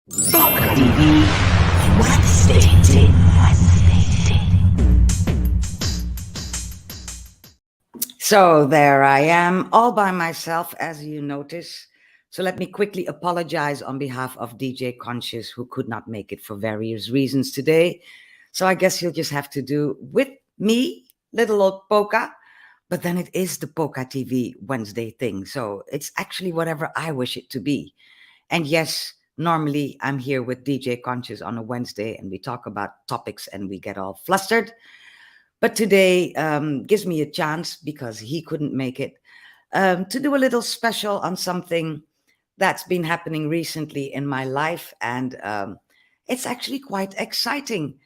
PocaTV Wenzzzday. So there I am, all by myself, as you notice. So let me quickly apologize on behalf of DJ Conscious, who could not make it for various reasons today. So I guess you'll just have to do with me, little old Poca. But then it is the PocaTV Wenzzzday thing. So it's actually whatever I wish it to be. And yes, normally I'm here with DJ Conscious on a Wednesday and we talk about topics and we get all flustered. But today gives me a chance, because he couldn't make it, to do a little special on something that's been happening recently in my life. And it's actually quite exciting.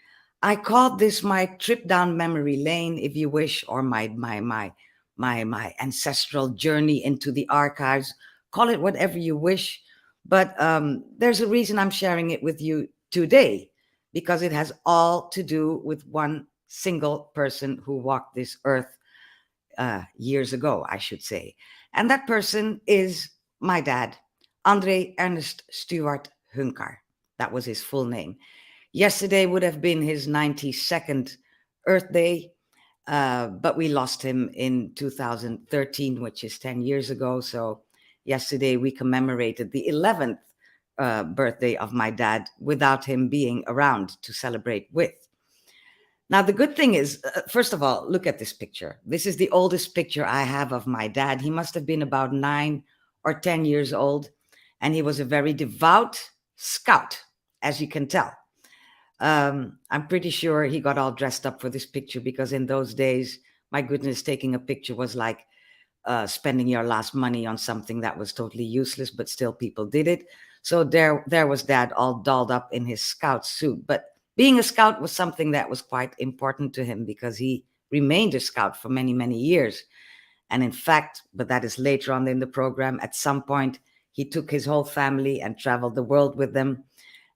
I called this my trip down memory lane, if you wish, or my ancestral journey into the archives. Call it whatever you wish. But there's a reason I'm sharing it with you today, because it has all to do with one single person who walked this earth years ago, I should say. And that person is my dad, Andre Ernest Stuart Hunkar. That was his full name. Yesterday would have been his 92nd Earth Day, but we lost him in 2013, which is 10 years ago. So yesterday we commemorated the 11th birthday of my dad without him being around to celebrate with. Now, the good thing is, first of all, look at this picture. This is the oldest picture I have of my dad. He must have been about 9 or 10 years old, and he was a very devout scout, as you can tell. I'm pretty sure he got all dressed up for this picture, because in those days, my goodness, taking a picture was like spending your last money on something that was totally useless, but still people did it. So there was Dad all dolled up in his scout suit. But being a scout was something that was quite important to him, because he remained a scout for many, many years. And in fact, but that is later on in the program, at some point, he took his whole family and traveled the world with them.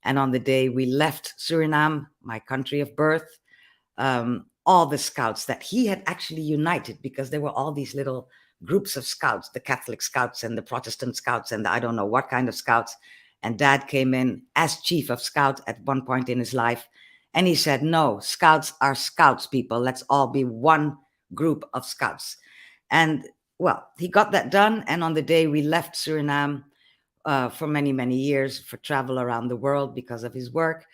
And on the day we left Suriname, my country of birth, all the scouts that he had actually united, because there were all these little groups of scouts, the Catholic scouts and the Protestant scouts and the I don't know what kind of scouts. And Dad came in as chief of scout at one point in his life. And he said, no, scouts are scouts, people. Let's all be one group of scouts. And well, he got that done. And on the day we left Suriname for many, many years for travel around the world because of his work,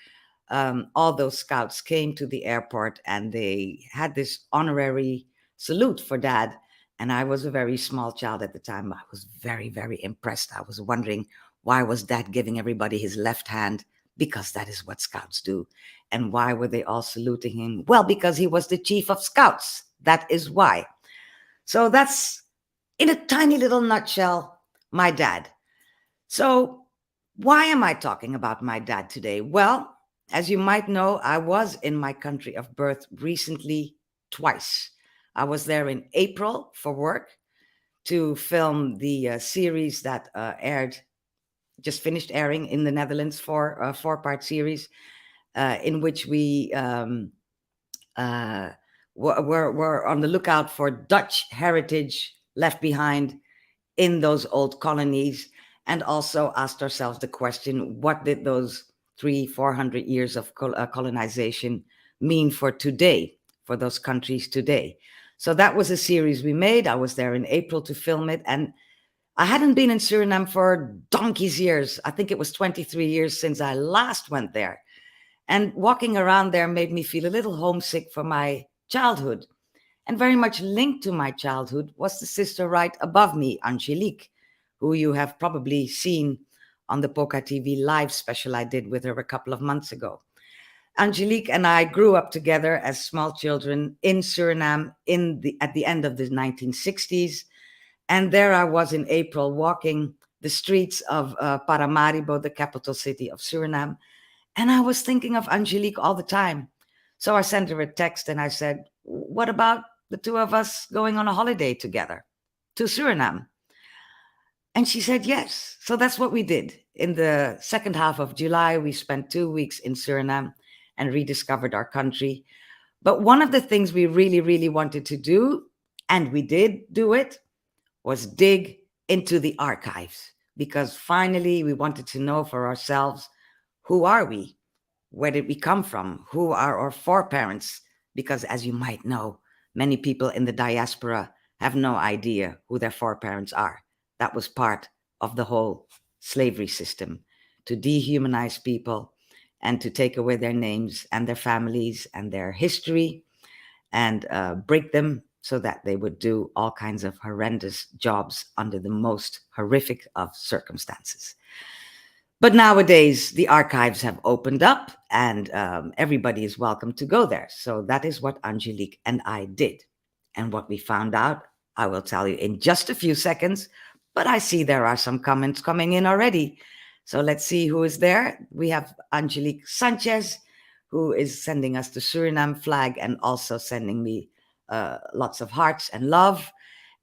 all those scouts came to the airport and they had this honorary salute for Dad. And I was a very small child at the time. I was very, very impressed. I was wondering, why was Dad giving everybody his left hand? Because that is what scouts do. And why were they all saluting him? Well, because he was the chief of scouts. That is why. So that's, in a tiny little nutshell, my dad. So why am I talking about my dad today? Well, as you might know, I was in my country of birth recently twice. I was there in April for work to film the series that just finished airing in the Netherlands, for a 4-part series in which we were on the lookout for Dutch heritage left behind in those old colonies, and also asked ourselves the question, what did those 300-400 years of colonization mean for today, for those countries today? So that was a series we made. I was there in April to film it, and I hadn't been in Suriname for donkey's years. I think it was 23 years since I last went there. And walking around there made me feel a little homesick for my childhood. And very much linked to my childhood was the sister right above me, Angelique, who you have probably seen on the PocaTV live special I did with her a couple of months ago. Angelique and I grew up together as small children in Suriname at the end of the 1960s. And there I was in April walking the streets of Paramaribo, the capital city of Suriname. And I was thinking of Angelique all the time. So I sent her a text and I said, what about the two of us going on a holiday together to Suriname? And she said yes. So that's what we did. In the second half of July, we spent 2 weeks in Suriname and rediscovered our country. But one of the things we really, really wanted to do, and we did do it, was dig into the archives, because finally we wanted to know for ourselves Who are we? Where did we come from? Who are our foreparents? Because as you might know, many people in the diaspora have no idea who their foreparents are. That was part of the whole slavery system, to dehumanize people and to take away their names and their families and their history and break them so that they would do all kinds of horrendous jobs under the most horrific of circumstances. But nowadays, the archives have opened up and everybody is welcome to go there. So that is what Angelique and I did. And what we found out, I will tell you in just a few seconds, but I see there are some comments coming in already. So let's see who is there. We have Angelique Sanchez, who is sending us the Suriname flag and also sending me lots of hearts and love.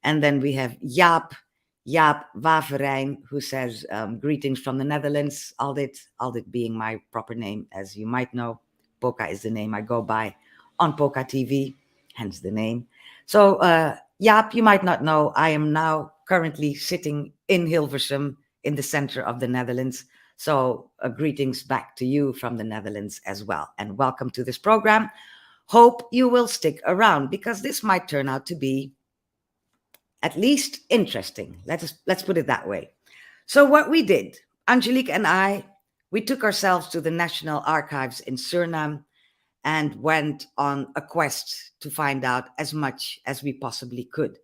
And then we have Jaap Waverijn, who says, greetings from the Netherlands. Aldit being my proper name, as you might know. Poca is the name I go by on PocaTV, hence the name. So, Jaap, you might not know, I am now currently sitting in Hilversum in the center of the Netherlands. So, greetings back to you from the Netherlands as well. And welcome to this program. Hope you will stick around because this might turn out to be at least interesting. Let's put it that way. So what we did, Angelique and I, we took ourselves to the National Archives in Suriname and went on a quest to find out as much as we possibly could.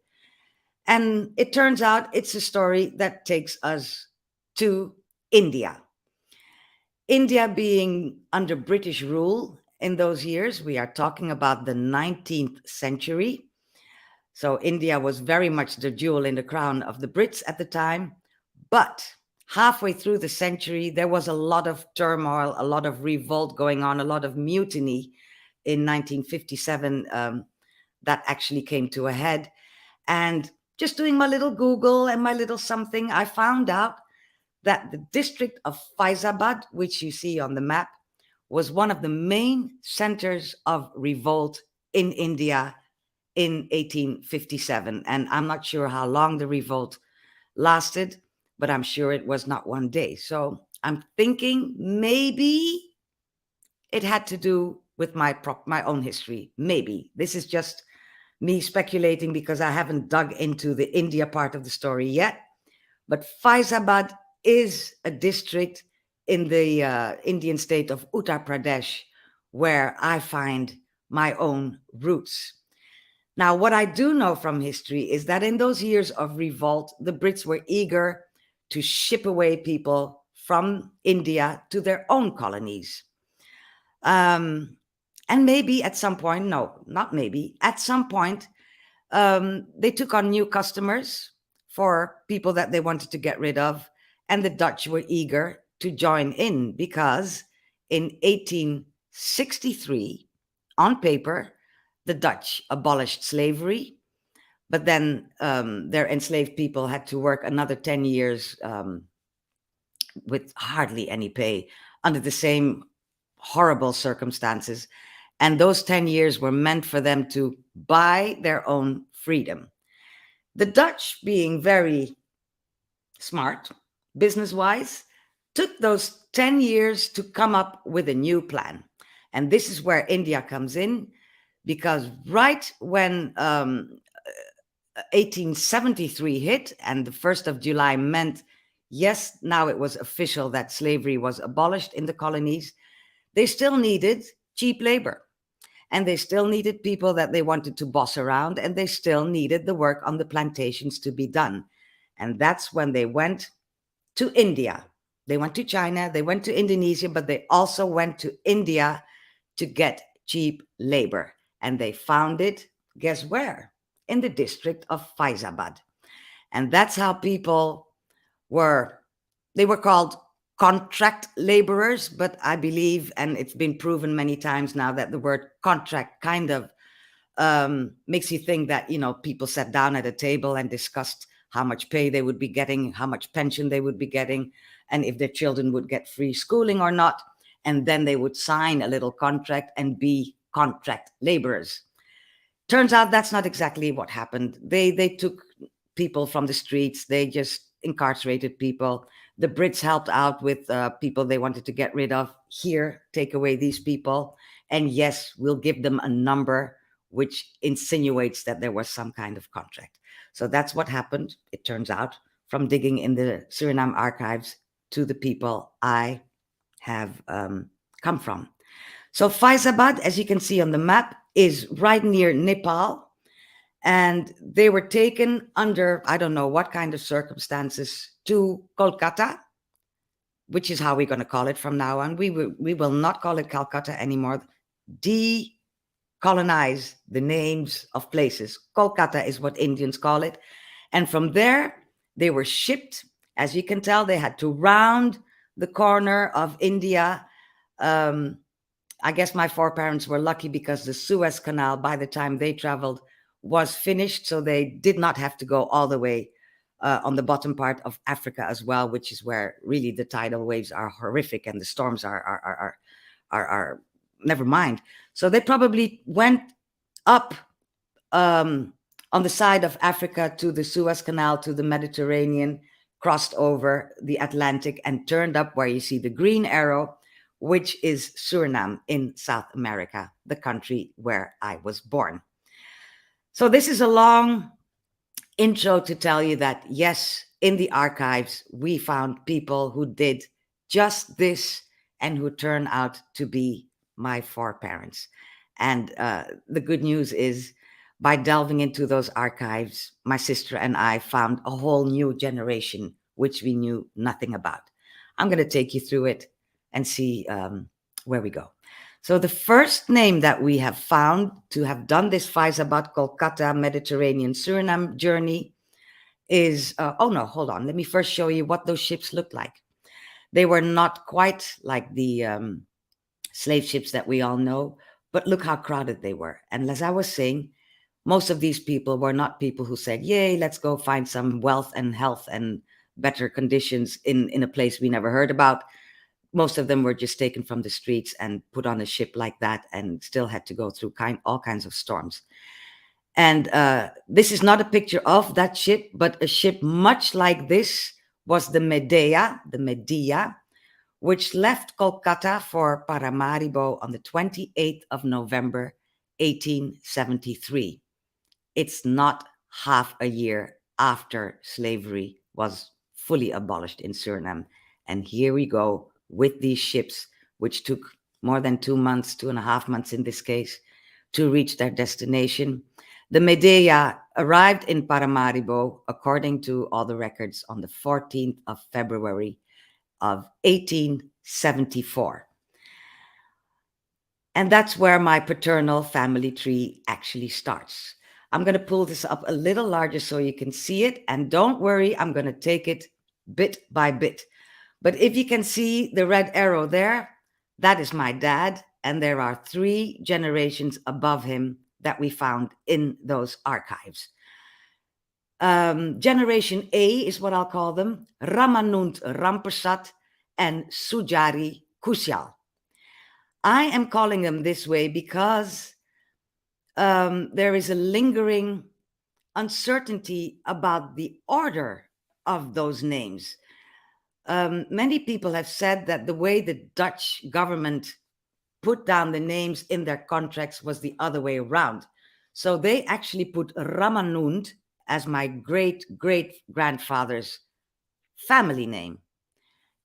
And it turns out it's a story that takes us to India. India being under British rule in those years, we are talking about the 19th century. So India was very much the jewel in the crown of the Brits at the time. But halfway through the century, there was a lot of turmoil, a lot of revolt going on, a lot of mutiny in 1957 that actually came to a head. And just doing my little Google and my little something, I found out that the district of Faizabad, which you see on the map, was one of the main centers of revolt in India in 1857. And I'm not sure how long the revolt lasted, but I'm sure it was not one day. So I'm thinking maybe it had to do with my own history. Maybe. This is just me speculating because I haven't dug into the India part of the story yet. But Faizabad is a district in the Indian state of Uttar Pradesh where I find my own roots. Now, what I do know from history is that in those years of revolt, the Brits were eager to ship away people from India to their own colonies. And maybe at some point, no, not maybe, at some point, they took on new customers for people that they wanted to get rid of. And the Dutch were eager to join in because in 1863, on paper, the Dutch abolished slavery, but then their enslaved people had to work another 10 years with hardly any pay under the same horrible circumstances. And those 10 years were meant for them to buy their own freedom. The Dutch, being very smart, business-wise, took those 10 years to come up with a new plan. And this is where India comes in, because right when 1873 hit and the 1st of July meant, yes, now it was official that slavery was abolished in the colonies, they still needed cheap labor. And they still needed people that they wanted to boss around, and they still needed the work on the plantations to be done. And that's when they went to India. They went to China, they went to Indonesia, but they also went to India to get cheap labor. And they found it, guess where? In the district of Faizabad. And that's how people were called contract laborers, but I believe, and it's been proven many times now, that the word contract kind of makes you think that, you know, people sat down at a table and discussed how much pay they would be getting, how much pension they would be getting, and if their children would get free schooling or not. And then they would sign a little contract and be contract laborers. Turns out that's not exactly what happened. They took people from the streets, they just incarcerated people. The Brits helped out with people they wanted to get rid of. Here, take away these people. And yes, we'll give them a number which insinuates that there was some kind of contract. So that's what happened, it turns out, from digging in the Suriname archives to the people I have come from. So Faizabad, as you can see on the map, is right near Nepal. And they were taken under, I don't know what kind of circumstances, to Kolkata, which is how we're going to call it from now on. We will not call it Calcutta anymore. Decolonize the names of places. Kolkata is what Indians call it. And from there, they were shipped. As you can tell, they had to round the corner of India. I guess my foreparents were lucky because the Suez Canal, by the time they traveled, was finished. So they did not have to go all the way on the bottom part of Africa as well, which is where really the tidal waves are horrific and the storms are never mind. So they probably went up on the side of Africa to the Suez Canal, to the Mediterranean, crossed over the Atlantic and turned up where you see the green arrow, which is Suriname in South America, the country where I was born. So this is a long intro to tell you that, yes, in the archives, we found people who did just this and who turned out to be my foreparents. And the good news is, by delving into those archives, my sister and I found a whole new generation, which we knew nothing about. I'm going to take you through it and see where we go. So the first name that we have found to have done this Faizabad, Kolkata, Mediterranean, Suriname journey is, oh no, hold on. Let me first show you what those ships looked like. They were not quite like the slave ships that we all know, but look how crowded they were. And as I was saying, most of these people were not people who said, yay, let's go find some wealth and health and better conditions in a place we never heard about. Most of them were just taken from the streets and put on a ship like that and still had to go through all kinds of storms. And this is not a picture of that ship, but a ship much like this was the Medea, which left Kolkata for Paramaribo on the 28th of November, 1873. It's not half a year after slavery was fully abolished in Suriname. And here we go with these ships, which took more than 2 months, 2.5 months in this case, to reach their destination. The Medea arrived in Paramaribo, according to all the records, on the 14th of February of 1874. And that's where my paternal family tree actually starts. I'm going to pull this up a little larger so you can see it. And don't worry, I'm going to take it bit by bit. But if you can see the red arrow there, that is my dad. And there are 3 generations above him that we found in those archives. Generation A is what I'll call them, Ramanund Rampersad and Sujari Kusyal. I am calling them this way because there is a lingering uncertainty about the order of those names. Many people have said that the way the Dutch government put down the names in their contracts was the other way around. So they actually put Ramanund as my great-great-grandfather's family name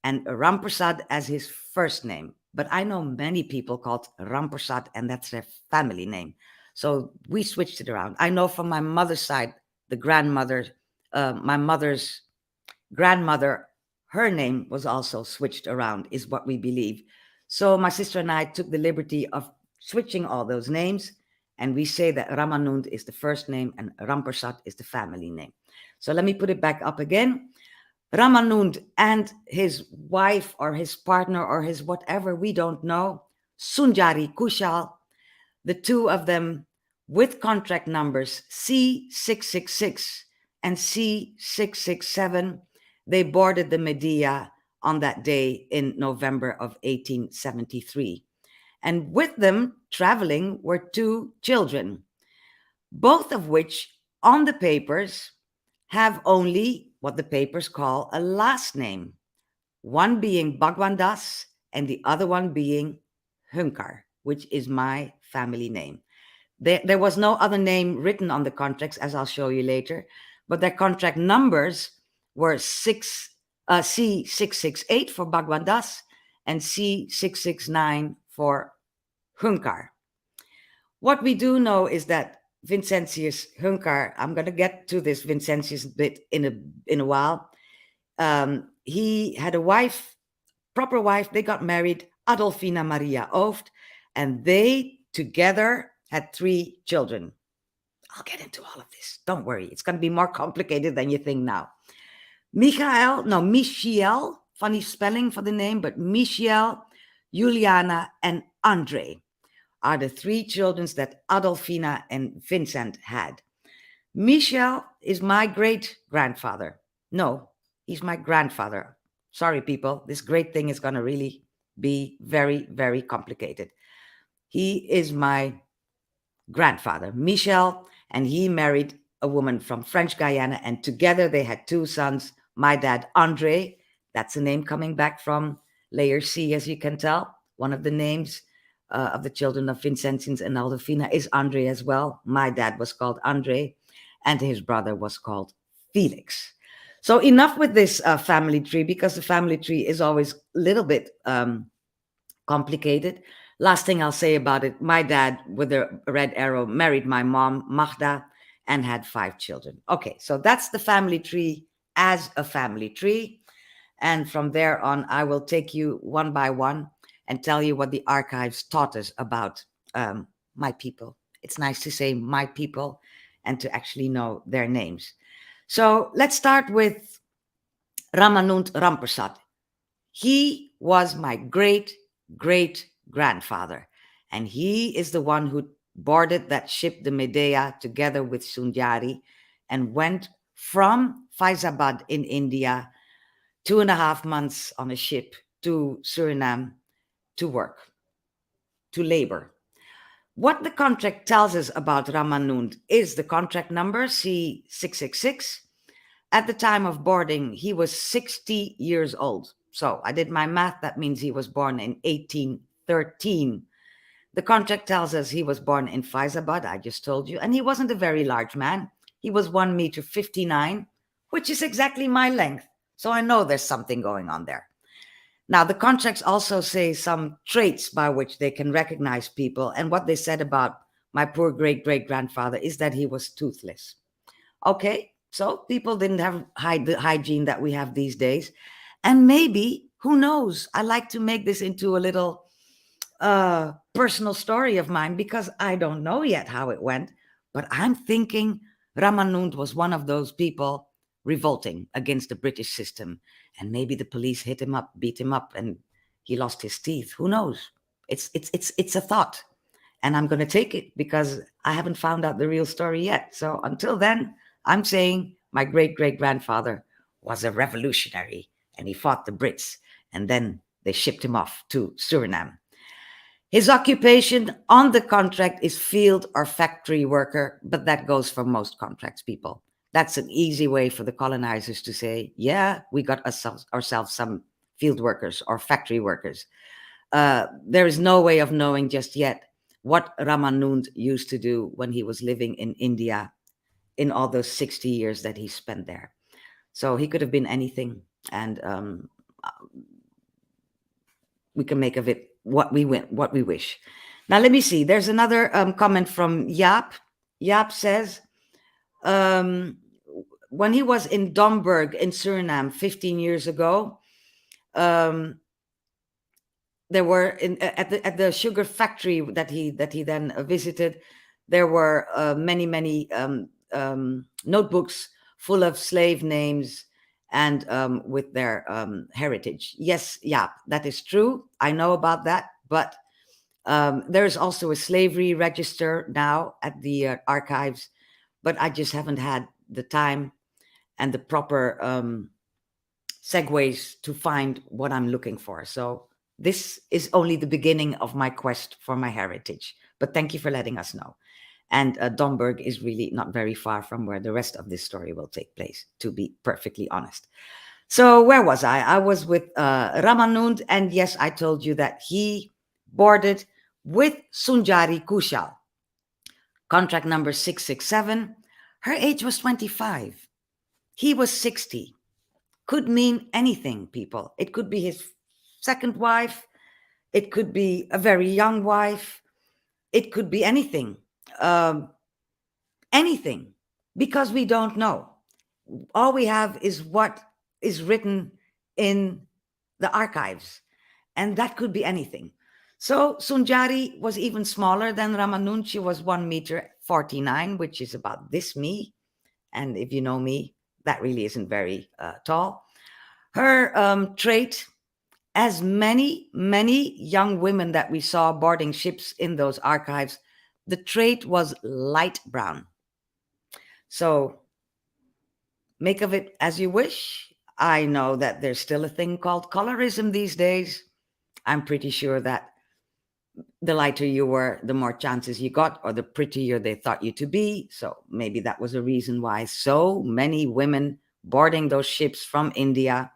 and Rampersad as his first name. But I know many people called Rampersad and that's their family name. So we switched it around. I know from my mother's side, the grandmother, my mother's grandmother, her name was also switched around, is what we believe. So my sister and I took the liberty of switching all those names, and we say that Ramanund is the first name and Rampersad is the family name. So let me put it back up again. Ramanund and his wife or his partner or his whatever, we don't know, Sunjari Kushal, the 2 of them with contract numbers C666 and C667, they boarded the Medea on that day in November of 1873. And with them traveling were 2 children, both of which on the papers have only what the papers call a last name, one being Bhagwandas and the other one being Hunkar, which is my family name. There was no other name written on the contracts, as I'll show you later, but their contract numbers were C668 for Bhagwandas and C669 for Hunkar. What we do know is that Vincentius Hunkar, I'm going to get to this Vincentius bit in a while. He had a wife, proper wife. They got married, Adolfina Maria Ooft, and they together had 3 children. I'll get into all of this. Don't worry. It's going to be more complicated than you think now. Michiel, funny spelling for the name, but Michiel, Juliana, and Andre are the 3 children that Adolfina and Vincent had. Michiel is my great-grandfather. No, he's my grandfather. Sorry, people. This great thing is going to really be very, very complicated. He is my grandfather, Michel, and he married a woman from French Guyana, and together they had 2 sons. My dad, Andre, that's a name coming back from layer C, as you can tell. One of the names of the children of Vincentius and Adolfina is Andre as well. My dad was called Andre, and his brother was called Felix. So enough with this family tree, because the family tree is always a little bit complicated. Last thing I'll say about it, my dad, with a red arrow, married my mom, Magda, and had 5 children. Okay, so that's the family tree as a family tree. And from there on, I will take you one by one and tell you what the archives taught us about my people. It's nice to say my people and to actually know their names. So let's start with Ramanund Rampersad. He was my great-great-grandfather, and he is the one who boarded that ship, the Medea, together with Sundari, and went from Faizabad in India, 2.5 months on a ship to Suriname to work, to labor. What the contract tells us about Ramanund is the contract number C666. At the time of boarding, he was 60 years old. So I did my math. That means he was born in 1813. The contract tells us he was born in Faizabad, I just told you, and he wasn't a very large man. He was 1.59 meters, which is exactly my length. So I know there's something going on there. Now, the contracts also say some traits by which they can recognize people. And what they said about my poor great-great-grandfather is that he was toothless. Okay, so people didn't have the hygiene that we have these days. And maybe, who knows, I like to make this into a little personal story of mine, because I don't know yet how it went. But I'm thinking Ramanund was one of those people revolting against the British system. And maybe the police hit him up, beat him up, and he lost his teeth. Who knows? It's a thought. And I'm going to take it because I haven't found out the real story yet. So until then, I'm saying my great-great-grandfather was a revolutionary and he fought the Brits, and then they shipped him off to Suriname. His occupation on the contract is field or factory worker, but that goes for most contracts, people. That's an easy way for the colonizers to say, yeah, we got ourselves some field workers or factory workers. There is no way of knowing just yet what Ramanund used to do when he was living in India in all those 60 years that he spent there. So he could have been anything, and we can make of it what we wish. Now, let me see. There's another comment from Jaap. Jaap says, when he was in Domburg in Suriname 15 years ago, there were at the sugar factory that he then visited, there were many notebooks full of slave names and with their heritage. Yes, yeah, that is true. I know about that, but there is also a slavery register now at the archives, but I just haven't had the time and the proper segues to find what I'm looking for. So this is only the beginning of my quest for my heritage, but thank you for letting us know. And Domburg is really not very far from where the rest of this story will take place, to be perfectly honest. So where was I? I was with Ramanund, and yes, I told you that he boarded with Sunjari Kushal. Contract number 667. Her age was 25. He was 60. Could mean anything, people. It could be his second wife. It could be a very young wife. It could be anything. Um, anything. Because we don't know. All we have is what is written in the archives. And that could be anything. So Sunjari was even smaller than Ramanun. She was 1 meter 49, which is about this me. And if you know me, that really isn't very tall. Her trait, as many young women that we saw boarding ships in those archives, the trait was light brown. So make of it as you wish. I know that there's still a thing called colorism these days. I'm pretty sure that the lighter you were, the more chances you got, or the prettier they thought you to be. So maybe that was a reason why so many women boarding those ships from India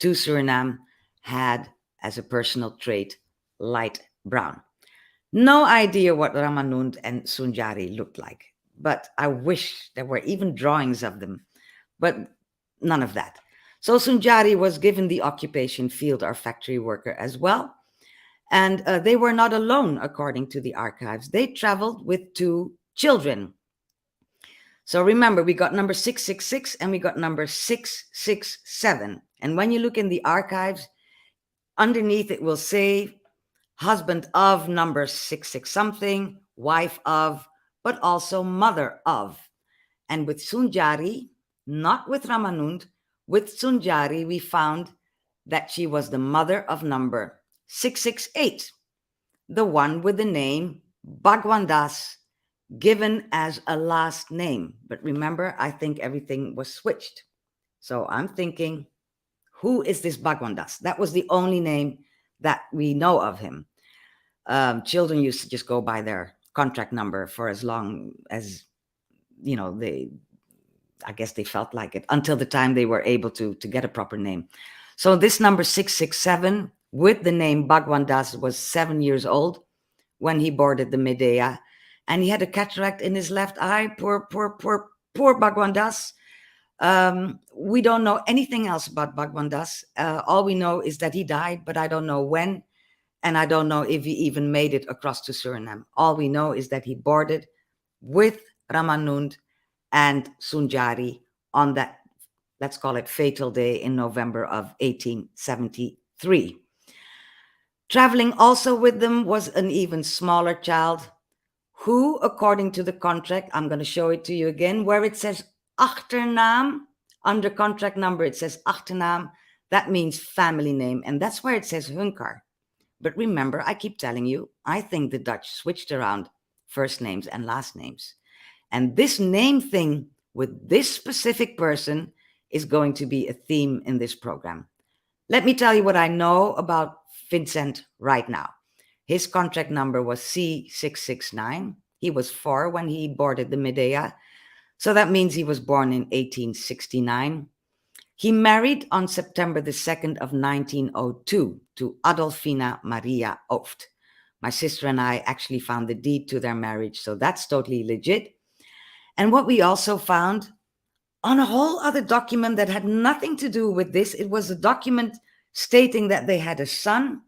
to Suriname had as a personal trait light brown. No idea what Ramanund and Sunjari looked like, but I wish there were even drawings of them, but none of that. So Sunjari was given the occupation field or factory worker as well. And they were not alone, according to the archives. They traveled with 2 children. So remember, we got number 666 and we got number 667. And when you look in the archives, underneath it will say husband of number 66 something, wife of, but also mother of. And with Sunjari, not with Ramanund, with Sunjari, we found that she was the mother of number 668, the one with the name Bhagwandas, given as a last name. But remember, I think everything was switched. So I'm thinking, who is this Bhagwandas? That was the only name that we know of him. Children used to just go by their contract number for as long as, you know, I guess they felt like it, until the time they were able to get a proper name. So this number 667 with the name Bhagwandas was 7 years old when he boarded the Medea, and he had a cataract in his left eye. Poor Bhagwandas. We don't know anything else about Bhagwandas. All we know is that he died, but I don't know when, and I don't know if he even made it across to Suriname. All we know is that he boarded with Ramanund and Sunjari on that, let's call it, fatal day in November of 1873. Traveling also with them was an even smaller child who, according to the contract, I'm going to show it to you again, where it says achternaam, under contract number it says achternaam, that means family name, and that's where it says Hunkar. But remember, I keep telling you, I think the Dutch switched around first names and last names. And this name thing with this specific person is going to be a theme in this program. Let me tell you what I know about Vincent right now. His contract number was C669. He was 4 when he boarded the Medea. So that means he was born in 1869. He married on September the 2nd of 1902 to Adolfina Maria Ooft. My sister and I actually found the deed to their marriage, so that's totally legit. And what we also found on a whole other document that had nothing to do with this, it was a document stating that they had a son.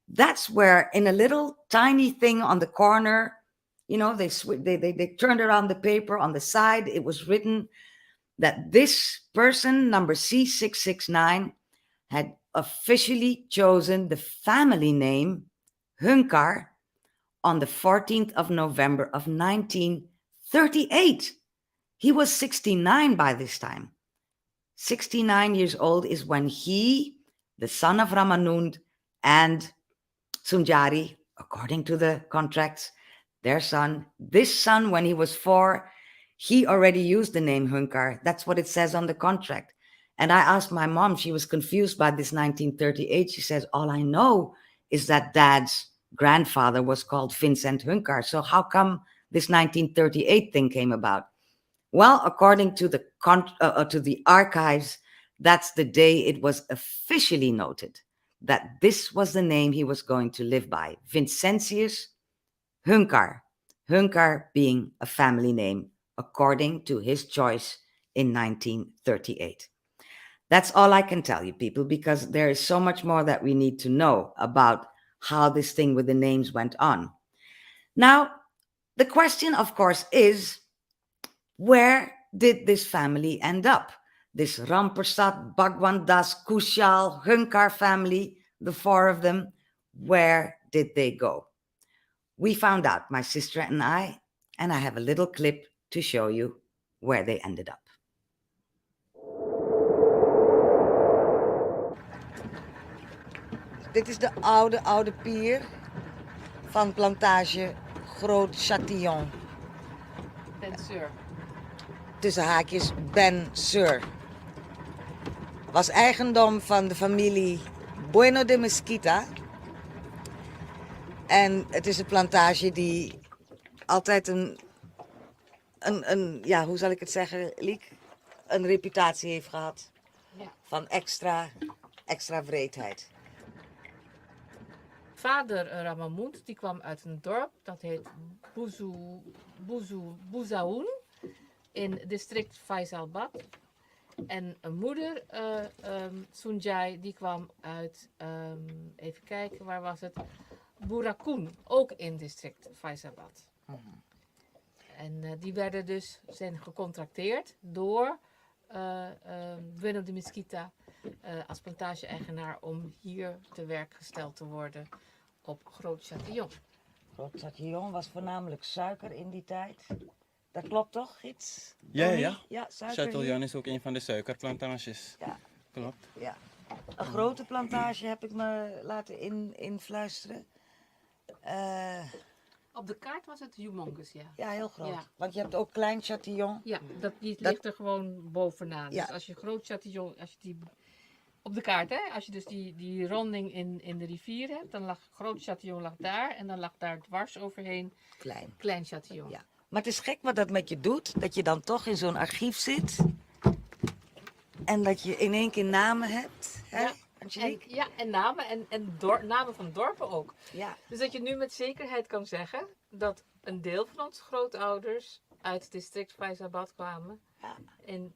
That's where, in a little tiny thing on the corner, you know, they turned around the paper on the side, it was written that this person, number C669, had officially chosen the family name Hunkar on the 14th of November of 1938. He was 69 by this time. 69 years old is when he, the son of Ramanund and Sunjari, according to the contracts, their son, this son, when he was 4, he already used the name Hunkar. That's what it says on the contract. And I asked my mom, she was confused by this 1938. She says, all I know is that Dad's grandfather was called Vincent Hunkar. So how come this 1938 thing came about? Well, according to the archives, That's the day it was officially noted that this was the name he was going to live by, Vincentius Hunkar. Hunkar being a family name according to his choice in 1938. That's all I can tell you, people, because there is so much more that we need to know about how this thing with the names went on. Now, the question, of course, is where did this family end up? This Rampersad, Bhagwan Das, Kushal, Hunkar family, the four of them, where did they go? We found out, my sister and I have a little clip to show you where they ended up. Dit is de oude pier van plantage Groot Chatillon. Ben Sur. Tussen haakjes Ben Sur. Was eigendom van de familie Bueno de Mesquita. En het is een plantage die altijd een ja, hoe zal ik het zeggen, Liek? Een reputatie heeft gehad van extra wreedheid. Vader Ramamoud, die kwam uit een dorp dat heet Bouzaoun in district Faisalabad. En een moeder, Sunjai, die kwam uit, even kijken, waar was het? Burakoun, ook in district Faisalabad. En die zijn gecontracteerd door Bueno de Mesquita als plantage-eigenaar om hier te werk gesteld te worden op Groot Chatillon. Groot Chatillon was voornamelijk suiker in die tijd. Dat klopt toch, Gids? Ja. Suiker. Chatillon is ook een van de suikerplantages. Ja. Klopt. Ja. Een grote plantage heb ik me laten influisteren. Op de kaart was het humongous, ja. Ja, heel groot. Ja. Want je hebt ook klein Chatillon. Ja, die ligt er gewoon bovenaan. Ja. Dus als je Groot Chatillon, als je die op de kaart, hè, als je dus die ronding in de rivier hebt, dan lag Groot Chatillon lag daar en dan lag daar dwars overheen Klein Chatillon. Ja. Maar het is gek wat dat met je doet, dat je dan toch in zo'n archief zit en dat je in één keer namen hebt. Hè? Ja. En namen en namen van dorpen ook. Ja. Dus dat je nu met zekerheid kan zeggen dat een deel van onze grootouders uit het district Faisalabad kwamen. Ja.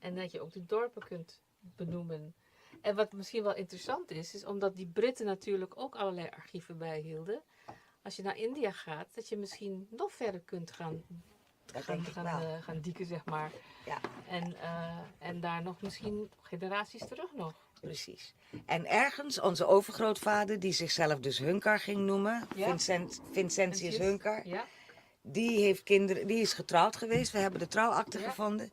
En dat je ook de dorpen kunt benoemen. En wat misschien wel interessant is omdat die Britten natuurlijk ook allerlei archieven bijhielden. Als je naar India gaat, dat je misschien nog verder kunt gaan dieken, zeg maar. Ja. En daar nog misschien generaties terug nog. Precies. En ergens, onze overgrootvader, die zichzelf dus Hunkar ging noemen, Ja. Vincentius Hunkar, Ja. die heeft kinderen, die is getrouwd geweest. We hebben de trouwakte gevonden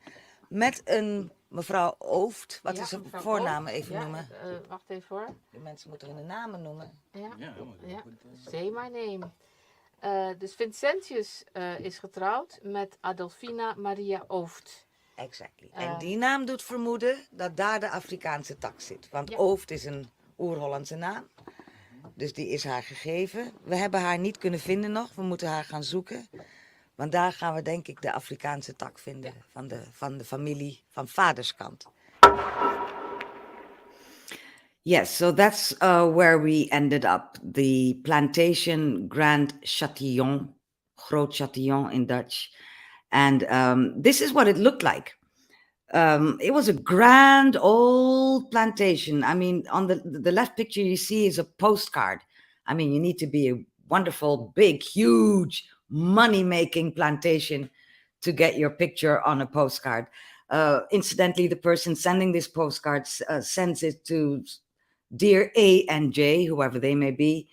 met een mevrouw Ooft. Wat is haar voornaam even noemen? Wacht even hoor. De mensen moeten hun namen noemen. Ja. Say my name. Dus Vincentius is getrouwd met Adolfina Maria Ooft. Exactly. En die naam doet vermoeden dat daar de Afrikaanse tak zit. Want Ooft is een oer-Hollandse naam. Dus die is haar gegeven. We hebben haar niet kunnen vinden nog. We moeten haar gaan zoeken. Want daar gaan we denk ik de Afrikaanse tak vinden van de familie van vaderskant. Yes, so that's where we ended up. The plantation Grand Chatillon, Groot Chatillon in Dutch. And this is what it looked like. It was a grand old plantation. I mean, on the left picture you see is a postcard. I mean, you need to be a wonderful, big, huge, money-making plantation to get your picture on a postcard. Incidentally, the person sending this postcard sends it to Dear A and J, whoever they may be.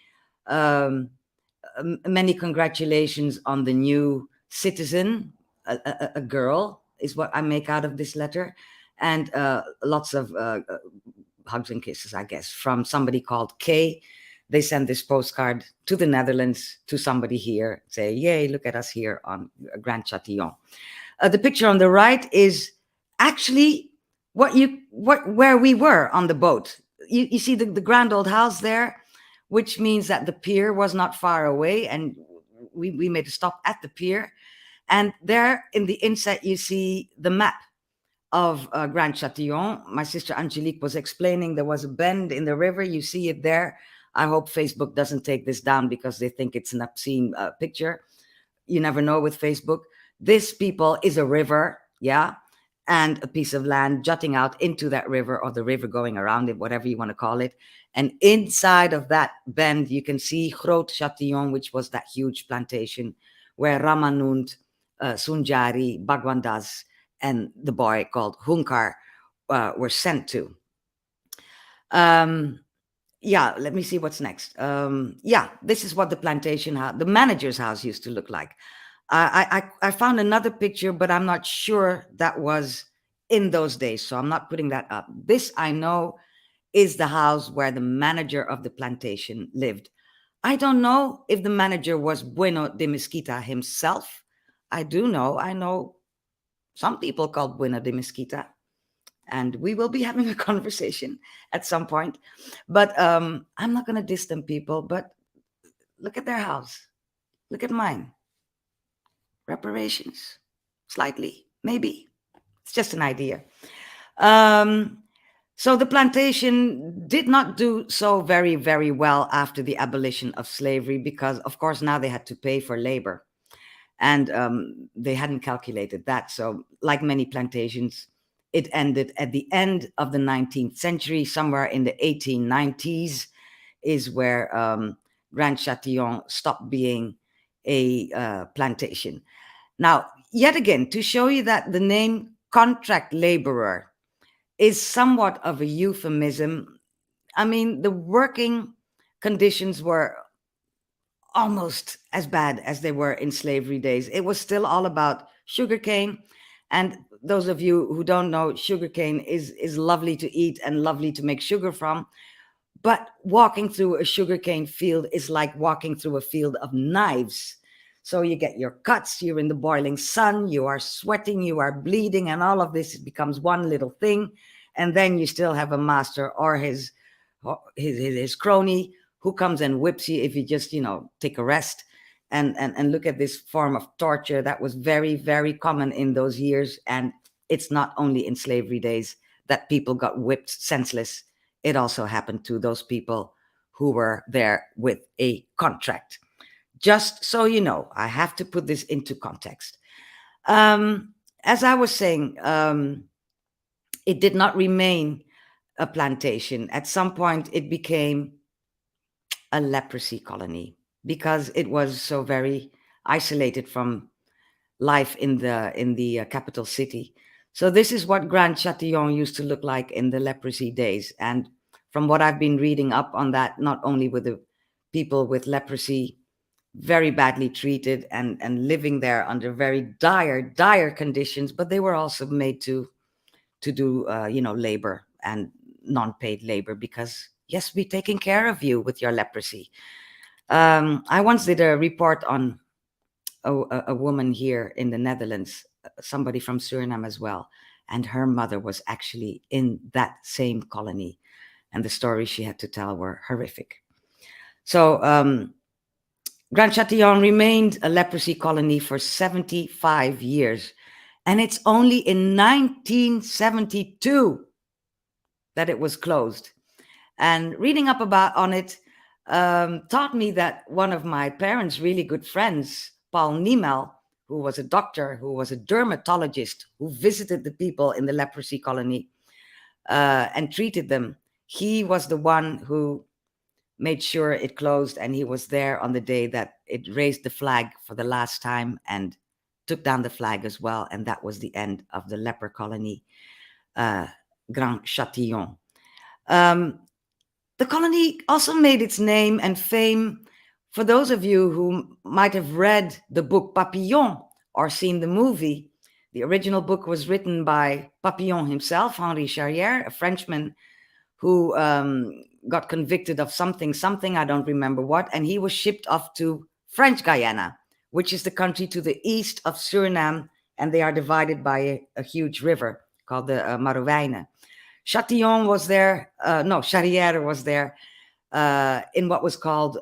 Many congratulations on the new citizen. A girl is what I make out of this letter. And lots of hugs and kisses, I guess, from somebody called K. They send this postcard to the Netherlands, to somebody here, say, yay, look at us here on Grand Chatillon. The picture on the right is actually where we were on the boat. You see the grand old house there, which means that the pier was not far away, and we made a stop at the pier. And there in the inset, you see the map of Grand Châtillon. My sister Angelique was explaining there was a bend in the river. You see it there. I hope Facebook doesn't take this down because they think it's an obscene picture. You never know with Facebook. This, people, is a river, yeah, and a piece of land jutting out into that river, or the river going around it, whatever you want to call it. And inside of that bend, you can see Groot Châtillon, which was that huge plantation where Ramanund, Sunjari, Bagwandas, and the boy called Hunkar were sent to. Yeah, let me see what's next. Yeah, this is what the plantation house, the manager's house, used to look like. I found another picture, but I'm not sure that was in those days, so I'm not putting that up. This, I know, is the house where the manager of the plantation lived. I don't know if the manager was Bueno de Mesquita himself. I know some people called Bueno de Mesquita, and we will be having a conversation at some point. But I'm not going to diss them, people, but look at their house. Look at mine. Reparations, slightly, maybe. It's just an idea. So the plantation did not do so very, very well after the abolition of slavery because, of course, now they had to pay for labor. And they hadn't calculated that. So like many plantations, it ended at the end of the 19th century, somewhere in the 1890s, is where Grand Châtillon stopped being a plantation. Now, yet again, to show you that the name contract laborer is somewhat of a euphemism. I mean, the working conditions were almost as bad as they were in slavery days. It was still all about sugarcane. And those of you who don't know, sugarcane is lovely to eat and lovely to make sugar from. But walking through a sugarcane field is like walking through a field of knives. So you get your cuts, you're in the boiling sun, you are sweating, you are bleeding, and all of this becomes one little thing. And then you still have a master or his crony who comes and whips you if you just, take a rest. And look at this form of torture that was very, very common in those years. And it's not only in slavery days that people got whipped senseless. It also happened to those people who were there with a contract. Just so you know, I have to put this into context. As I was saying, it did not remain a plantation. At some point, it became a leprosy colony because it was so very isolated from life in the capital city. So this is what Grand Châtillon used to look like in the leprosy days. And from what I've been reading up on that, not only were the people with leprosy very badly treated and living there under very dire conditions, but they were also made to do labor and non-paid labor because, yes, we're taking care of you with your leprosy. I once did a report on a woman here in the Netherlands, somebody from Suriname as well, and her mother was actually in that same colony, and the stories she had to tell were horrific. So Grand Châtillon remained a leprosy colony for 75 years, and it's only in 1972 that it was closed. And reading up on it taught me that one of my parents' really good friends, Paul Niemel, who was a doctor, who was a dermatologist, who visited the people in the leprosy colony and treated them, he was the one who made sure it closed, and he was there on the day that it raised the flag for the last time and took down the flag as well, and that was the end of the leper colony, Grand Châtillon. The colony also made its name and fame for those of you who might have read the book Papillon or seen the movie. The original book was written by Papillon himself, Henri Charrière, a Frenchman who got convicted of something, I don't remember what, and he was shipped off to French Guiana, which is the country to the east of Suriname, and they are divided by a huge river called the Marowijne. Châtillon was there, Charrière was there in what was called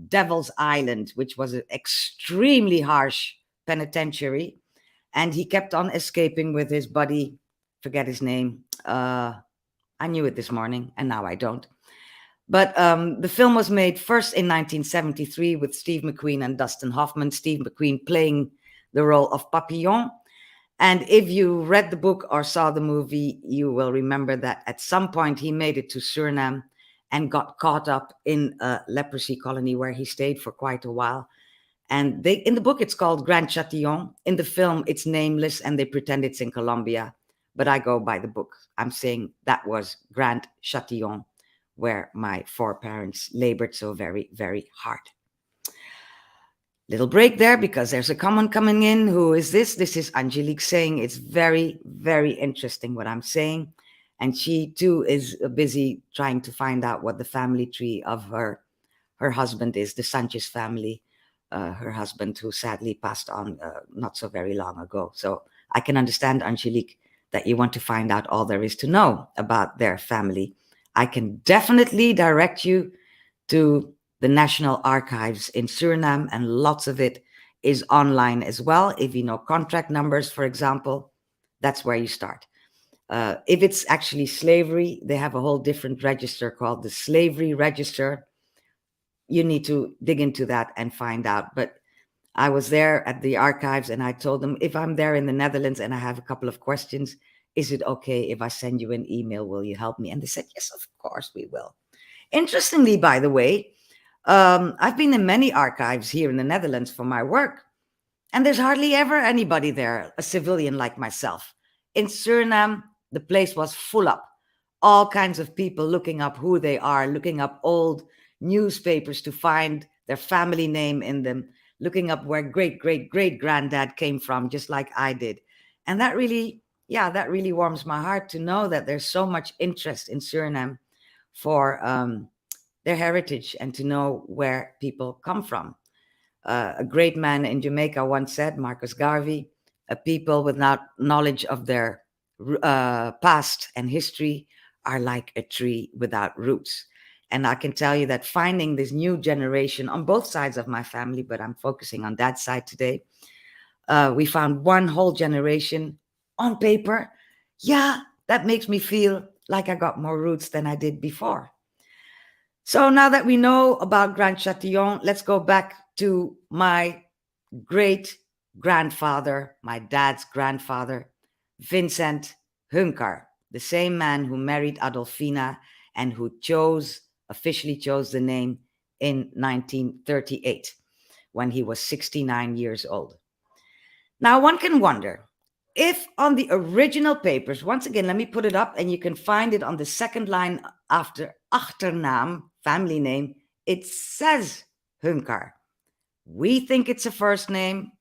Devil's Island, which was an extremely harsh penitentiary. And he kept on escaping with his buddy forget his name. I knew it this morning, and now I don't. But the film was made first in 1973 with Steve McQueen and Dustin Hoffman. Steve McQueen playing the role of Papillon. And if you read the book or saw the movie, you will remember that at some point he made it to Suriname and got caught up in a leprosy colony where he stayed for quite a while. And in the book, it's called Grand Chatillon. In the film, it's nameless and they pretend it's in Colombia. But I go by the book. I'm saying that was Grand Chatillon, where my foreparents labored so very, very hard. Little break there because there's a comment coming in. Who is this? This is Angelique saying it's very, very interesting what I'm saying. And she too is busy trying to find out what the family tree of her husband is, the Sanchez family, her husband who sadly passed on not so very long ago. So I can understand, Angelique, that you want to find out all there is to know about their family. I can definitely direct you to the National Archives in Suriname, and lots of it is online as well. If you know contract numbers, for example, that's where you start. If it's actually slavery, they have a whole different register called the Slavery Register. You need to dig into that and find out. But I was there at the archives and I told them, if I'm there in the Netherlands and I have a couple of questions, is it okay if I send you an email? Will you help me? And they said, yes, of course we will. Interestingly, by the way, I've been in many archives here in the Netherlands for my work, and there's hardly ever anybody there, a civilian like myself. In Suriname, the place was full up. All kinds of people looking up who they are, looking up old newspapers to find their family name in them, looking up where great-great-great-granddad came from, just like I did. And that really warms my heart to know that there's so much interest in Suriname for their heritage and to know where people come from. A great man in Jamaica once said, Marcus Garvey, a people without knowledge of their past and history are like a tree without roots. And I can tell you that finding this new generation on both sides of my family, but I'm focusing on that side today, we found one whole generation on paper. Yeah, that makes me feel like I got more roots than I did before. So now that we know about Grand Chatillon, let's go back to my great-grandfather, my dad's grandfather, Vincent Hunkar, the same man who married Adolfina and who officially chose the name in 1938 when he was 69 years old. Now one can wonder if on the original papers, once again, let me put it up and you can find it on the second line after achternaam, family name, it says Hunkar. We think it's a first name.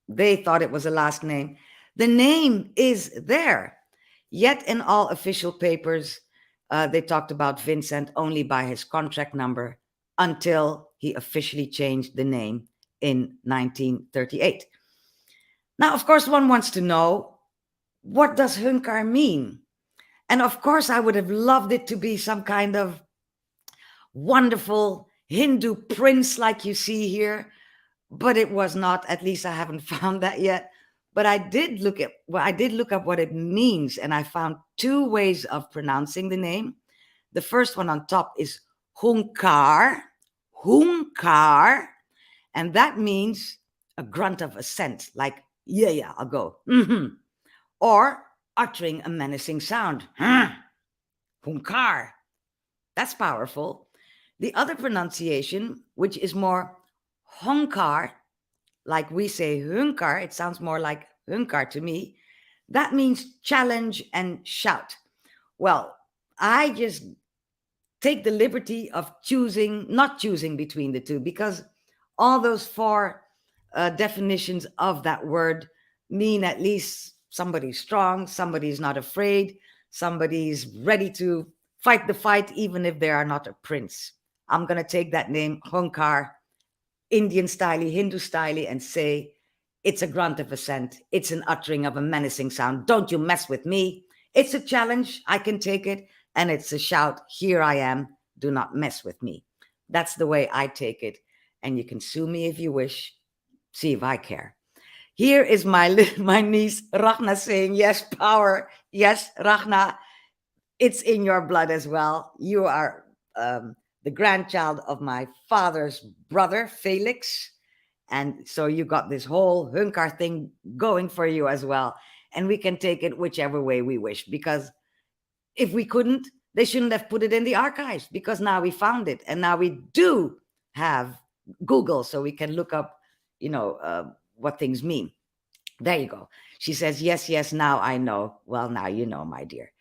They thought it was a last name. The name is there. Yet in all official papers, they talked about Vincent only by his contract number until he officially changed the name in 1938. Now, of course, one wants to know, what does Hunkar mean? And of course, I would have loved it to be some kind of wonderful Hindu prince like you see here, but it was not. At least I haven't found that yet. But I did look up what it means, and I found two ways of pronouncing the name. The first one on top is Hunkar, and that means a grunt of assent, like, yeah, I'll go. Or uttering a menacing sound. Hunkar. That's powerful. The other pronunciation, which is more Honkar, like we say Hunkar, it sounds more like Hunkar to me. That means challenge and shout. Well, I just take the liberty of not choosing between the two, because all those four definitions of that word mean at least somebody's strong, somebody's not afraid, somebody's ready to fight the fight, even if they are not a prince. I'm going to take that name, Hunkar, Indian style, Hindu style, and say it's a grunt of assent. It's an uttering of a menacing sound. Don't you mess with me. It's a challenge. I can take it. And it's a shout. Here I am. Do not mess with me. That's the way I take it. And you can sue me if you wish. See if I care. Here is my niece Rachna saying, yes, power. Yes, Rachna, it's in your blood as well. You are the grandchild of my father's brother, Felix. And so you got this whole Hunkar thing going for you as well. And we can take it whichever way we wish, because if we couldn't, they shouldn't have put it in the archives, because now we found it. And now we do have Google, so we can look up, what things mean. There you go. She says, yes, yes, now I know. Well, now you know, my dear.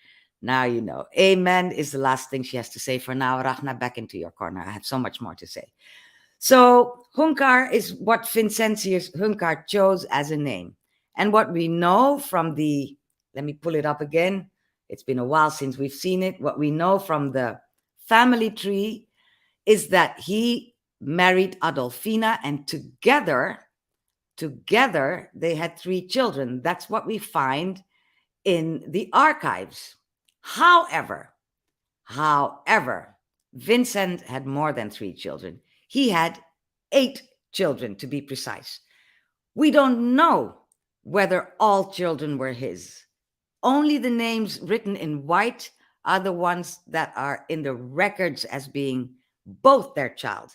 Now you know. Amen is the last thing she has to say for now. Rachna, back into your corner. I have so much more to say. So Hunkar is what Vincentius Hunkar chose as a name. And what we know from let me pull it up again. It's been a while since we've seen it. What we know from the family tree is that he married Adolfina, and together they had 3 children. That's what we find in the archives. However, Vincent had more than 3 children. He had 8 children, to be precise. We don't know whether all children were his. Only the names written in white are the ones that are in the records as being both their child.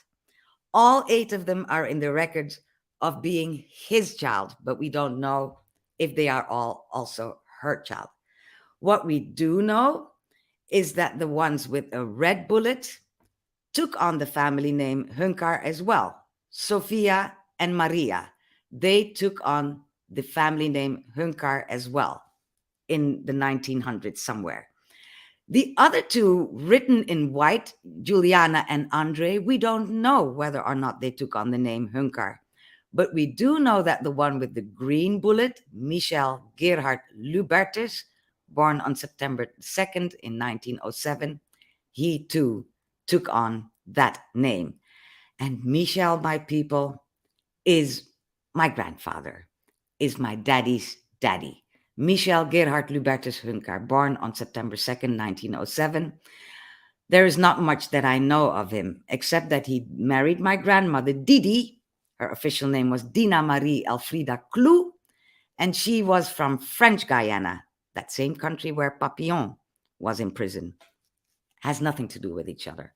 All 8 of them are in the records of being his child, but we don't know if they are all also her child. What we do know is that the ones with a red bullet took on the family name Hunkar as well. Sophia and Maria, they took on the family name Hunkar as well in the 1900s somewhere. The other 2 written in white, Juliana and Andre, we don't know whether or not they took on the name Hunkar. But we do know that the one with the green bullet, Michel Gerhard Lubertus, born on September 2nd in 1907, he too took on that name. And Michel, my people, is my grandfather, is my daddy's daddy. Michel Gerhard Lubertus Hunkar, born on September 2nd, 1907. There is not much that I know of him, except that he married my grandmother, Didi. Her official name was Dina Marie Elfrida Clou, and she was from French Guiana, that same country where Papillon was in prison. Has nothing to do with each other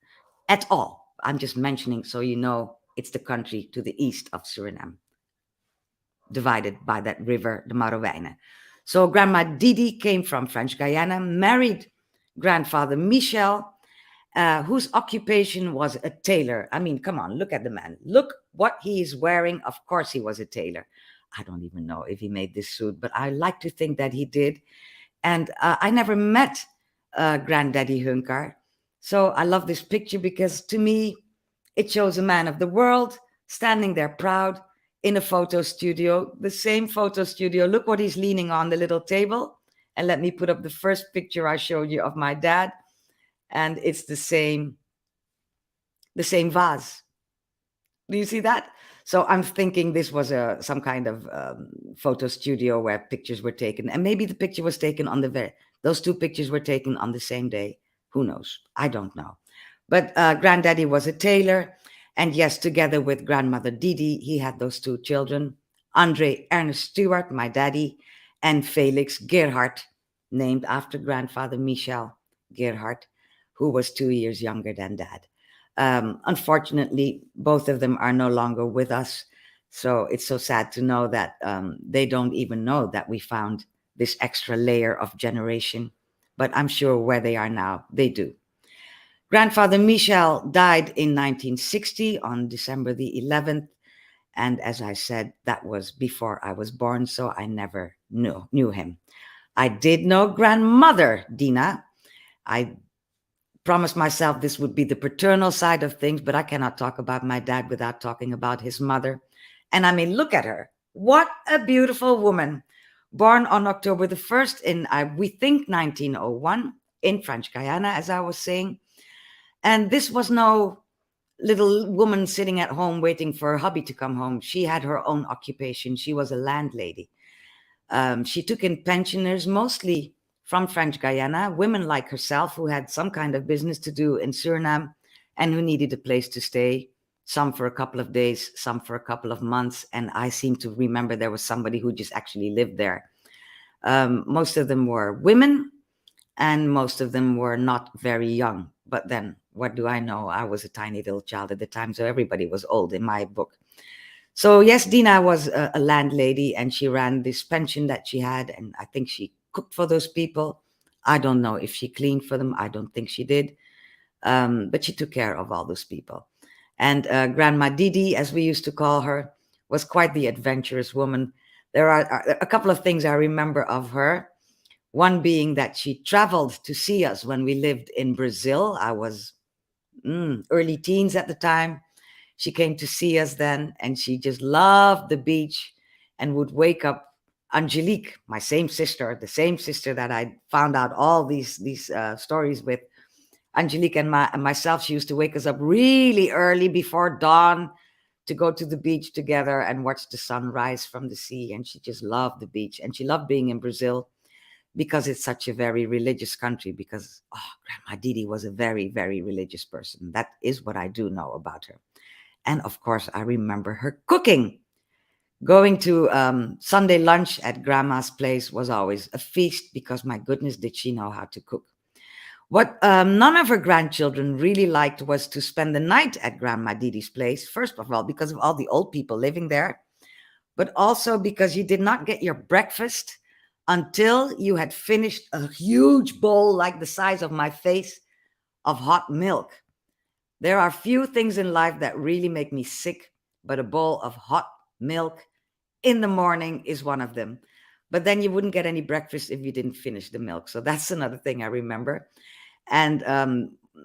at all. I'm just mentioning so you know it's the country to the east of Suriname, divided by that river, the Marowijnen. So Grandma Didi came from French Guiana, married grandfather Michel, whose occupation was a tailor. I mean, come on, look at the man. Look what he is wearing. Of course he was a tailor. I don't even know if he made this suit, but I like to think that he did. And I never met Granddaddy Hunkar. So I love this picture because to me, it shows a man of the world standing there proud in a photo studio, the same photo studio. Look what he's leaning on, the little table. And let me put up the first picture I showed you of my dad. And it's the same vase. Do you see that? So I'm thinking this was some kind of photo studio where pictures were taken. And maybe the picture was taken on those 2 pictures were taken on the same day. Who knows? I don't know. But Granddaddy was a tailor. And yes, together with grandmother Didi, he had those 2 children, Andre Ernest Stewart, my daddy, and Felix Gerhard, named after grandfather Michel Gerhard, who was 2 years younger than Dad. Unfortunately, both of them are no longer with us. So it's so sad to know that they don't even know that we found this extra layer of generation. But I'm sure where they are now, they do. Grandfather Michel died in 1960 on December the 11th. And as I said, that was before I was born, so I never knew him. I did know grandmother Dina. I promised myself this would be the paternal side of things, but I cannot talk about my dad without talking about his mother. And I mean, look at her. What a beautiful woman. Born on October the 1st in, we think, 1901 in French Guiana, as I was saying. And this was no little woman sitting at home waiting for her hubby to come home. She had her own occupation. She was a landlady. She took in pensioners, mostly from French Guiana, women like herself who had some kind of business to do in Suriname and who needed a place to stay, some for a couple of days, some for a couple of months. And I seem to remember there was somebody who just actually lived there. Most of them were women, and most of them were not very young. But then, what do I know? I was a tiny little child at the time, so everybody was old in my book. So yes, Dina was a landlady, and she ran this pension that she had, and I think she cooked for those people. I don't know if she cleaned for them. I don't think she did. But she took care of all those people. And Grandma Didi, as we used to call her, was quite the adventurous woman. There are a couple of things I remember of her. One being that she traveled to see us when we lived in Brazil. I was early teens at the time. She came to see us then, and she just loved the beach and would wake up Angelique, my same sister, the same sister that I found out all these stories with. Angelique and myself, she used to wake us up really early before dawn to go to the beach together and watch the sun rise from the sea. And she just loved the beach. And she loved being in Brazil because it's such a very religious country, because Grandma Didi was a very, very religious person. That is what I do know about her. And of course, I remember her cooking. Going to Sunday lunch at Grandma's place was always a feast, because my goodness, did she know how to cook. What none of her grandchildren really liked was to spend the night at Grandma Didi's place, first of all, because of all the old people living there, but also because you did not get your breakfast until you had finished a huge bowl like the size of my face of hot milk. There are few things in life that really make me sick, but a bowl of hot milk in the morning is one of them. But then you wouldn't get any breakfast if you didn't finish the milk. So that's another thing I remember. And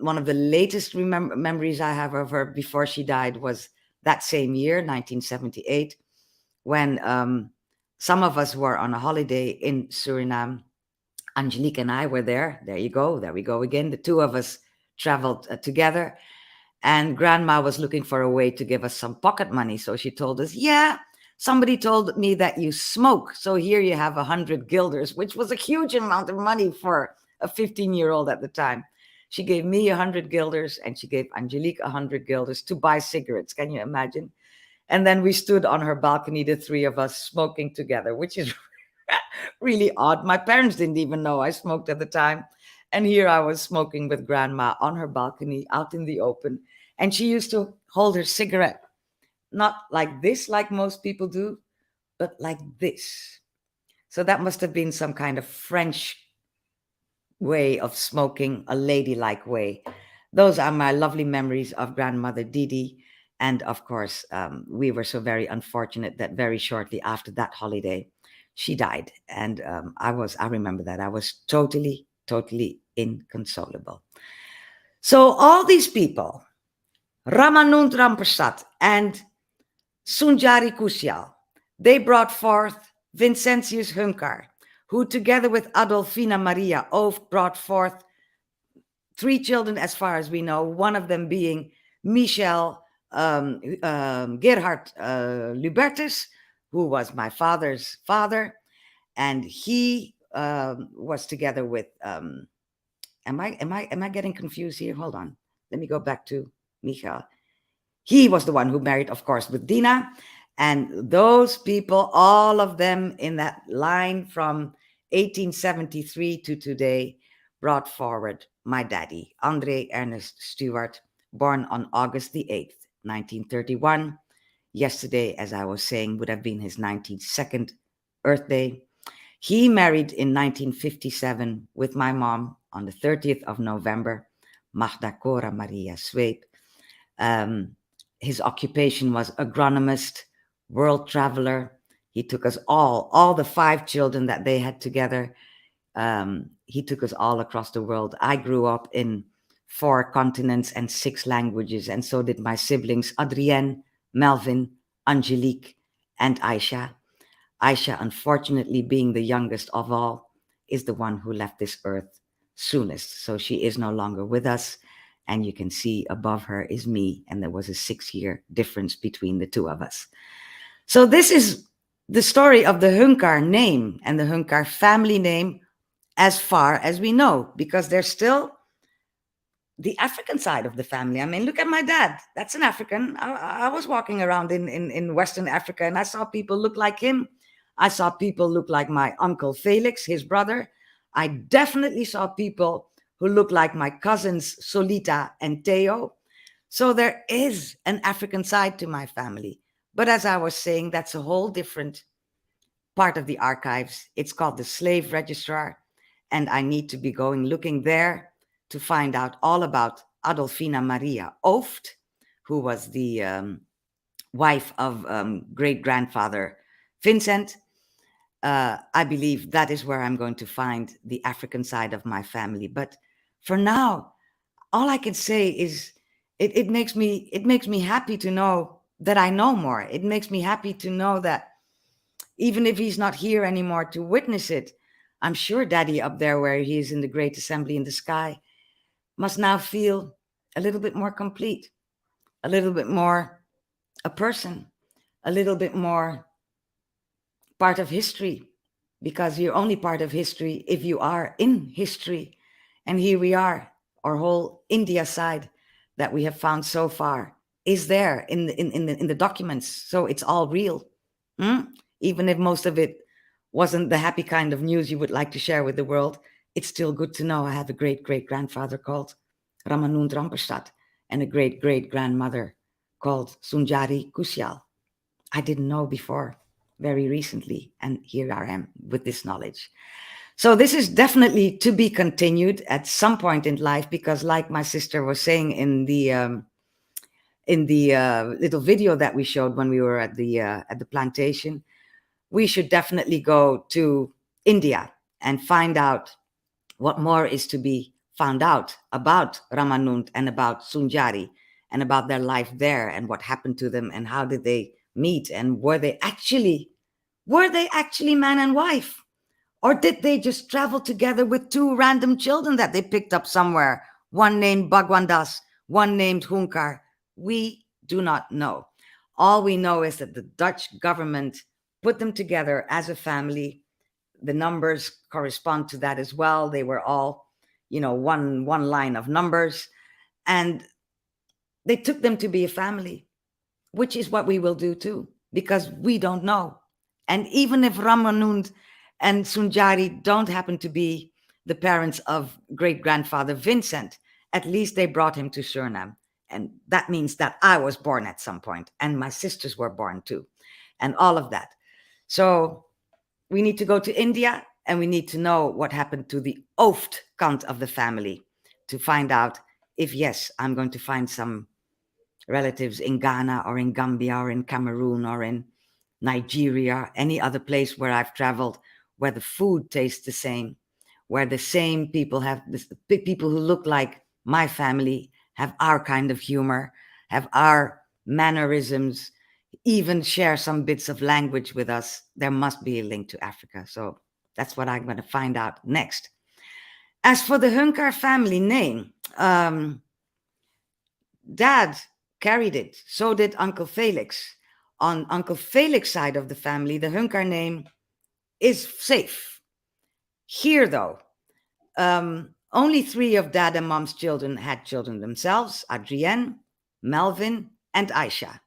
one of the latest memories I have of her before she died was that same year, 1978, when some of us were on a holiday in Suriname. Angelique and I were there. There you go. There we go again. The two of us traveled together. And Grandma was looking for a way to give us some pocket money. So she told us, yeah, somebody told me that you smoke. So here you have 100 guilders, which was a huge amount of money for a 15-year-old at the time. She gave me 100 guilders, and she gave Angelique 100 guilders to buy cigarettes. Can you imagine? And then we stood on her balcony, the three of us, smoking together, which is really odd. My parents didn't even know I smoked at the time. And here I was smoking with Grandma on her balcony out in the open. And she used to hold her cigarette, not like this, like most people do, but like this. So that must have been some kind of French way of smoking, a ladylike way. Those are my lovely memories of Grandmother Didi. And of course, we were so very unfortunate that very shortly after that holiday, she died. And I remember that I was totally inconsolable. So all these people, Ramanund Rampersad and Sunjari Kusial, they brought forth Vincentius Hunkar, who together with Adolfina Maria Ooft brought forth 3 children as far as we know, one of them being Michel Gerhard Lubertus, who was my father's father, and he was together with am I getting confused here? Hold on. Let me go back to Michael. He was the one who married, of course, with Dina. And those people, all of them in that line from 1873 to today, brought forward my daddy, Andre Ernest Stewart, born on August the 8th, 1931. Yesterday, as I was saying, would have been his 92nd birthday. He married in 1957 with my mom on the 30th of November, Magda Cora Maria Sweep. His occupation was agronomist, world traveler. He took us all the 5 children that they had together. He took us all across the world. I grew up in 4 continents and 6 languages, and so did my siblings, Adrienne, Melvin, Angelique, and Aisha. Aisha, unfortunately, being the youngest of all, is the one who left this earth soonest. So she is no longer with us. And you can see above her is me. And there was a 6-year difference between the two of us. So this is the story of the Hunkar name and the Hunkar family name as far as we know, because they're still the African side of the family. I mean, look at my dad. That's an African. I was walking around in Western Africa and I saw people look like him. I saw people look like my uncle Felix, his brother. I definitely saw people who look like my cousins Solita and Theo. So there is an African side to my family. But as I was saying, that's a whole different part of the archives. It's called the Slave Registrar. And I need to be going looking there to find out all about Adolfina Maria Ooft, who was the wife of great-grandfather Vincent. I believe that is where I'm going to find the African side of my family. But for now, all I can say is it makes me happy to know that I know more. It makes me happy to know that even if he's not here anymore to witness it, I'm sure Daddy up there where he is in the great assembly in the sky must now feel a little bit more complete, a little bit more a person, a little bit more part of history, because you're only part of history if you are in history. And here we are, our whole India side that we have found so far is there in the documents. So it's all real. Even if most of it wasn't the happy kind of news you would like to share with the world, it's still good to know I have a great-great-grandfather called Ramanund Rampersad and a great-great-grandmother called Sunjari Kusyal. I didn't know before, very recently, and here I am with this knowledge. So this is definitely to be continued at some point in life, because like my sister was saying in the little video that we showed when we were at the plantation, we should definitely go to India and find out what more is to be found out about Ramanund and about Sunjari and about their life there and what happened to them and how did they meet, and were they actually man and wife, or did they just travel together with two random children that they picked up somewhere, one named Bhagwandas, one named Hunkar? We do not know. All we know is that the Dutch government put them together as a family. The numbers correspond to that as well. They were all, one line of numbers, and they took them to be a family, which is what we will do too, because we don't know. And even if Ramanund and Sunjari don't happen to be the parents of great-grandfather Vincent, at least they brought him to Suriname. And that means that I was born at some point, and my sisters were born too, and all of that. So we need to go to India, and we need to know what happened to the Ooft kant of the family to find out if, yes, I'm going to find some relatives in Ghana or in Gambia or in Cameroon or in Nigeria, any other place where I've traveled, where the food tastes the same, where the same people have, the people who look like my family have our kind of humor, have our mannerisms, even share some bits of language with us. There must be a link to Africa. So that's what I'm going to find out next. As for the Hunkar family name, Dad carried it. So did Uncle Felix. On Uncle Felix's side of the family, the Hunkar name is safe. Here, though, only 3 of Dad and Mom's children had children themselves: Adrienne, Melvin, and Aisha.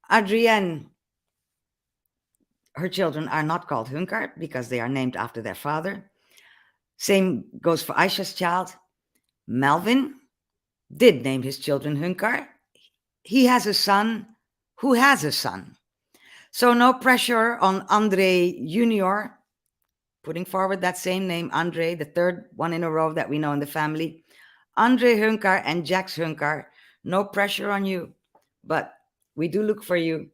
Adrienne, her children are not called Hunkar because they are named after their father. Same goes for Aisha's child. Melvin did name his children Hunkar. He has a son who has a son. So no pressure on Andre Junior, putting forward that same name, Andre, the 3rd one in a row that we know in the family. Andre Hunkar and Jax Hunkar, no pressure on you, but we do look for you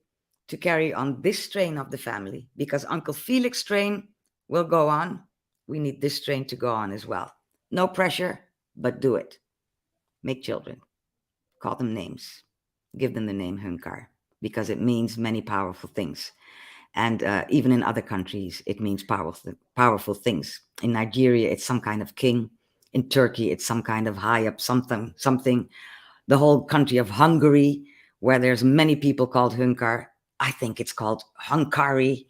to carry on this strain of the family, because Uncle Felix's strain will go on. We need this strain to go on as well. No pressure, but do it. Make children. Call them names. Give them the name Hunkar, because it means many powerful things. And even in other countries, it means powerful things. In Nigeria, it's some kind of king. In Turkey, it's some kind of high up something. The whole country of Hungary, where there's many people called Hunkar, I think it's called Hunkari.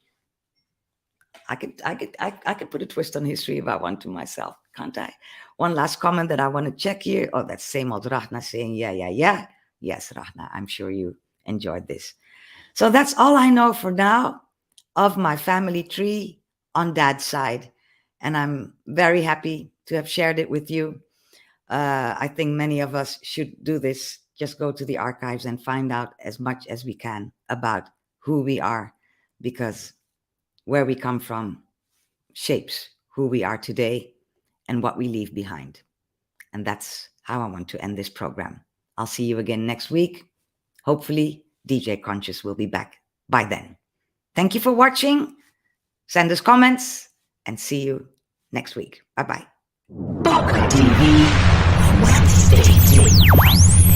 I could put a twist on history if I want to myself, can't I? One last comment that I want to check here. Oh, that's same old Rahna saying, yeah. Yes, Rahna, I'm sure you enjoyed this. So that's all I know for now. of my family tree on Dad's side. And I'm very happy to have shared it with you. I think many of us should do this. Just go to the archives and find out as much as we can about who we are, because where we come from shapes who we are today and what we leave behind. And that's how I want to end this program. I'll see you again next week. Hopefully, DJ Conscious will be back by then. Thank you for watching. Send us comments and see you next week. Bye-bye. PocaTV, Wenzzzday.